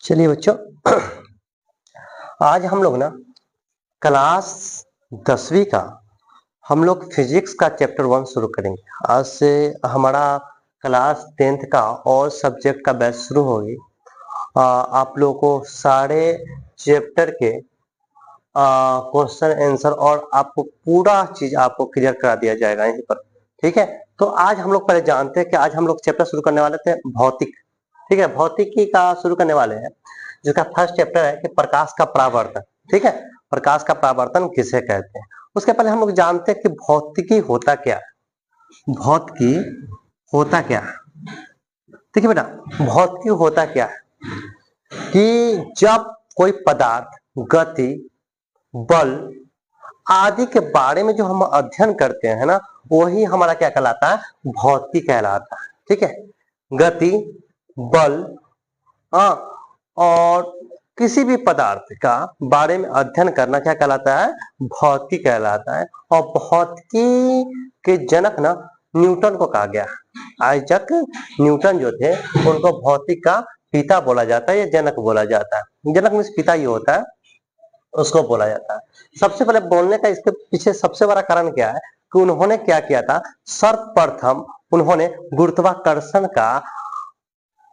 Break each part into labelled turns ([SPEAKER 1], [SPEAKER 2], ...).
[SPEAKER 1] चलिए बच्चों, आज हम लोग ना क्लास 10वीं का हम लोग फिजिक्स का चैप्टर 1 शुरू करेंगे। आज से हमारा क्लास 10th का और सब्जेक्ट का बैच शुरू होगी। आप लोगों को सारे चैप्टर के क्वेश्चन आंसर और आपको पूरा चीज आपको क्लियर करा दिया जाएगा यहीं पर। ठीक है, तो आज हम लोग पहले जानते हैं कि आज हम लोग चैप्टर शुरू करने वाले थे भौतिक। ठीक है, भौतिकी का शुरू करने वाले हैं, जिसका फर्स्ट चैप्टर है कि प्रकाश का परावर्तन। ठीक है, प्रकाश का परावर्तन किसे कहते हैं। उसके पहले हम लोग जानते हैं कि भौतिकी होता क्या है। भौतिकी होता क्या है, देखिए बेटा, भौतिकी होता क्या है कि जब कोई पदार्थ, गति, बल आदि के बारे में जो हम अध्ययन करते हैं ना, वही हमारा क्या कहलाता है, भौतिकी कहलाता है। ठीक है, गति, बल और किसी भी पदार्थ का बारे में अध्ययन करना क्या कहलाता है, भौतिकी कहलाता है। और भौतिकी के जनक ना न्यूटन को कहा गया। आइजैक न्यूटन जो थे उनको भौतिकी का पिता बोला जाता है या जनक बोला जाता है। जनक मीन्स पिता ही होता है, उसको बोला जाता है। सबसे पहले बोलने का इसके पीछे सबसे बड़ा कारण क्या है कि उन्होंने क्या किया था, सर्वप्रथम उन्होंने गुरुत्वाकर्षण का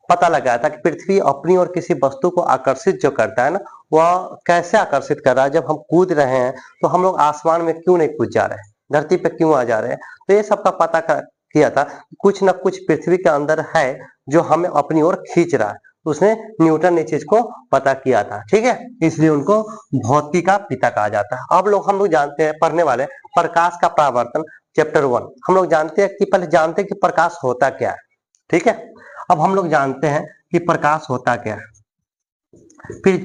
[SPEAKER 1] पता लगाया था कि पृथ्वी अपनी और किसी वस्तु को आकर्षित जो करता है ना, वह कैसे आकर्षित कर रहा है। जब हम कूद रहे हैं तो हम लोग आसमान में क्यों नहीं कूद जा रहे हैं, धरती पे क्यों आ जा रहे हैं। तो ये सबका पता किया था, कुछ न कुछ पृथ्वी के अंदर है जो हमें अपनी ओर खींच रहा है। उसने न्यूटन ने चीज को पता किया था। ठीक है, इसलिए उनको भौतिकी का पिता कहा जाता है। अब हम लोग जानते हैं, पढ़ने वाले प्रकाश का परावर्तन चैप्टर 1। हम लोग जानते हैं कि पहले जानते हैं कि प्रकाश होता क्या है। ठीक है, अब हम लोग जानते हैं कि प्रकाश होता क्या है, फिर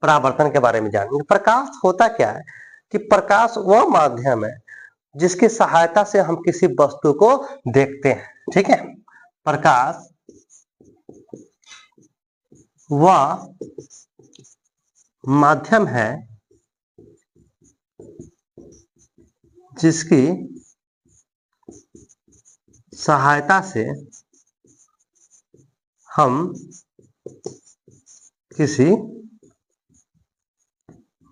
[SPEAKER 1] परावर्तन के बारे में जानेंगे। प्रकाश होता क्या है कि प्रकाश वह माध्यम है जिसकी सहायता से हम किसी वस्तु को देखते हैं। ठीक है, प्रकाश वह माध्यम है जिसकी सहायता से हम किसी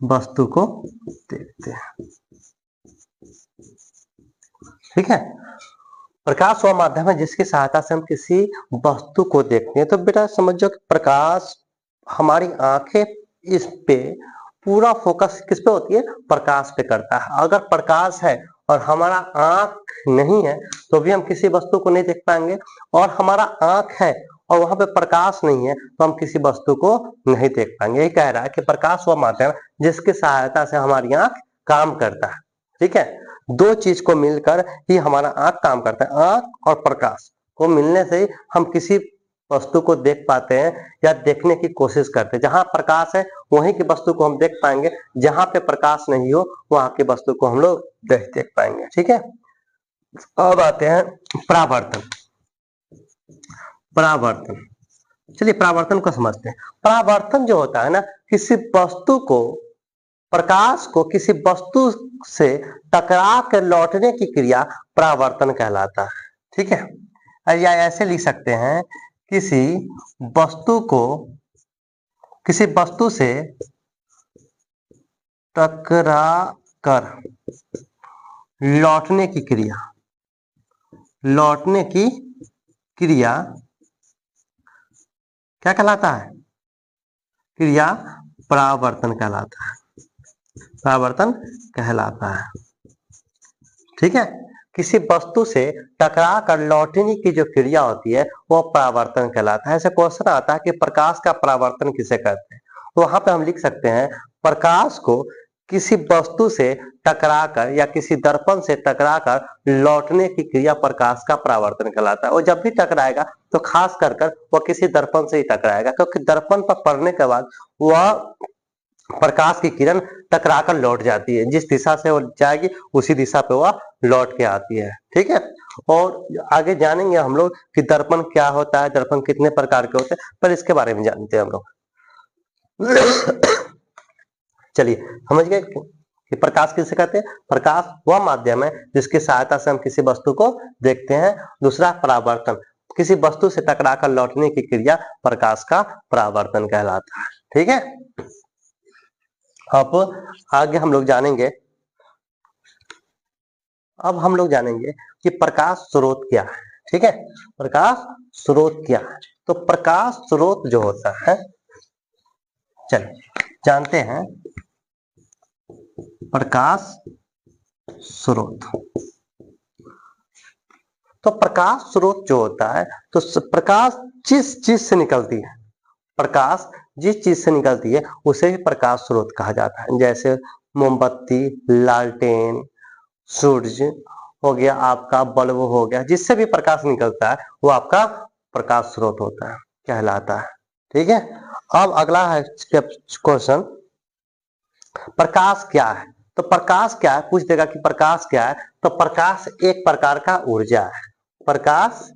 [SPEAKER 1] वस्तु को देखते हैं। ठीक है, प्रकाश वह माध्यम है जिसकी सहायता से हम किसी वस्तु को देखते हैं। तो बेटा समझो कि प्रकाश, हमारी आंखें इस पे पूरा फोकस किस पे होती है, प्रकाश पे करता है। अगर प्रकाश है और हमारा आंख नहीं है तो भी हम किसी वस्तु को नहीं देख पाएंगे। और हमारा आंख है और वहां पे प्रकाश नहीं है तो हम किसी वस्तु को नहीं देख पाएंगे। यही कह रहा है कि प्रकाश वह माध्यम जिसकी सहायता से हमारी आंख काम करता है। ठीक है, दो चीज को मिलकर ही हमारा आंख काम करता है। आंख और प्रकाश को मिलने से ही हम किसी वस्तु को देख पाते हैं या देखने की कोशिश करते हैं। जहां प्रकाश है वहीं की वस्तु को हम देख पाएंगे, जहां पे प्रकाश नहीं हो वहां की वस्तु को हम लोग देख पाएंगे। ठीक है, अब आते हैं परावर्तन। परावर्तन, चलिए परावर्तन को समझते हैं। परावर्तन जो होता है ना, किसी वस्तु को, प्रकाश को किसी वस्तु से टकरा कर लौटने की क्रिया परावर्तन कहलाता है। ठीक है, या ऐसे लिख सकते हैं, किसी वस्तु से टकरा कर लौटने की क्रिया क्या कहलाता है, क्रिया परावर्तन कहलाता है। परावर्तन कहलाता है। ठीक है, किसी वस्तु से टकरा कर लौटने की जो क्रिया होती है वो परावर्तन कहलाता है। ऐसे क्वेश्चन आता है कि प्रकाश का परावर्तन किसे कहते हैं, तो वहां पे हम लिख सकते हैं, प्रकाश को किसी वस्तु से टकराकर या किसी दर्पण से टकराकर लौटने की क्रिया प्रकाश का परावर्तन कहलाता है। और जब भी टकराएगा तो खास कर वह किसी दर्पण से ही टकराएगा, क्योंकि दर्पण पर पड़ने के बाद वह प्रकाश की किरण टकराकर लौट जाती है। जिस दिशा से वो जाएगी उसी दिशा पे वह लौट के आती है। ठीक है, और आगे जानेंगे हम लोग कि दर्पण क्या होता है, दर्पण कितने प्रकार के होते हैं, पर इसके बारे में जानते हैं हम लोग। चलिए समझ गए कि प्रकाश किसे कहते हैं। प्रकाश वह माध्यम है जिसकी सहायता से हम किसी वस्तु को देखते हैं। दूसरा परावर्तन, किसी वस्तु से टकराकर लौटने की क्रिया प्रकाश का परावर्तन कहलाता है। ठीक है, अब आगे हम लोग जानेंगे कि प्रकाश स्रोत क्या है। ठीक है, प्रकाश स्रोत क्या है। तो प्रकाश स्रोत जो होता है, चलिए जानते हैं प्रकाश स्रोत। तो प्रकाश स्रोत जो होता है, तो प्रकाश जिस चीज से निकलती है, प्रकाश जिस चीज से निकलती है उसे भी प्रकाश स्रोत कहा जाता है। जैसे मोमबत्ती, लालटेन, सूरज हो गया, आपका बल्ब हो गया, जिससे भी प्रकाश निकलता है वो आपका प्रकाश स्रोत होता है, कहलाता है। ठीक है, अब अगला है क्वेश्चन, प्रकाश क्या है। तो प्रकाश क्या है, पूछ देगा कि प्रकाश क्या है। तो प्रकाश एक प्रकार का ऊर्जा है। प्रकाश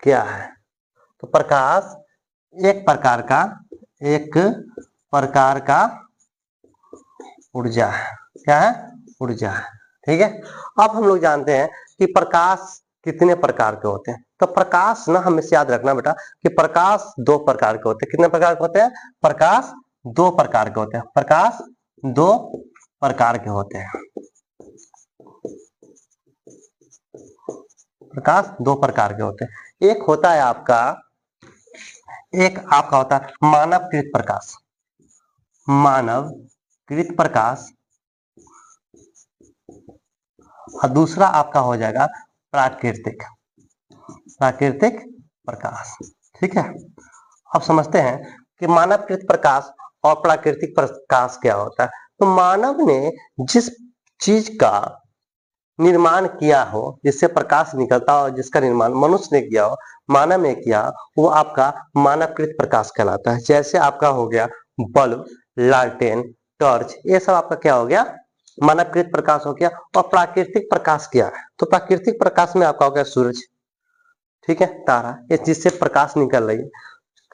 [SPEAKER 1] क्या है, तो प्रकाश एक प्रकार का ऊर्जा है। क्या है, ऊर्जा है। ठीक है, अब हम लोग जानते हैं कि प्रकाश कितने प्रकार के होते हैं। तो प्रकाश ना हमेशा याद रखना बेटा कि प्रकाश दो प्रकार के होते हैं। कितने प्रकार के होते हैं, प्रकाश दो प्रकार के होते हैं। प्रकाश दो प्रकार के होते हैं। प्रकाश दो प्रकार के होते हैं। एक होता है आपका होता है मानवकृत प्रकाश। मानवकृत प्रकाश, और दूसरा आपका हो जाएगा प्राकृतिक प्रकाश। ठीक है, अब समझते हैं कि मानवकृत प्रकाश और प्राकृतिक प्रकाश क्या होता है। तो मानव ने जिस चीज का निर्माण किया हो, जिससे प्रकाश निकलता हो, जिसका निर्माण मनुष्य ने किया हो, मानव ने किया, वो आपका मानवकृत प्रकाश कहलाता है। जैसे आपका हो गया बल्ब, लालटेन, टॉर्च, ये सब आपका क्या हो गया, मानवकृत प्रकाश हो गया। और प्राकृतिक प्रकाश क्या है, तो प्राकृतिक प्रकाश में आपका हो गया सूरज, ठीक है, तारा, ये जिससे प्रकाश निकल रही है,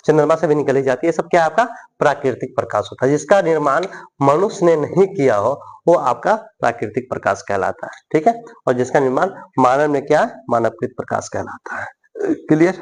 [SPEAKER 1] चंद्रमा से भी निकली जाती है, सब क्या है आपका प्राकृतिक प्रकाश होता है। जिसका निर्माण मनुष्य ने नहीं किया हो वो आपका प्राकृतिक प्रकाश कहलाता है। ठीक है, और जिसका निर्माण मानव ने किया, मानवकृत प्रकाश कहलाता है। क्लियर।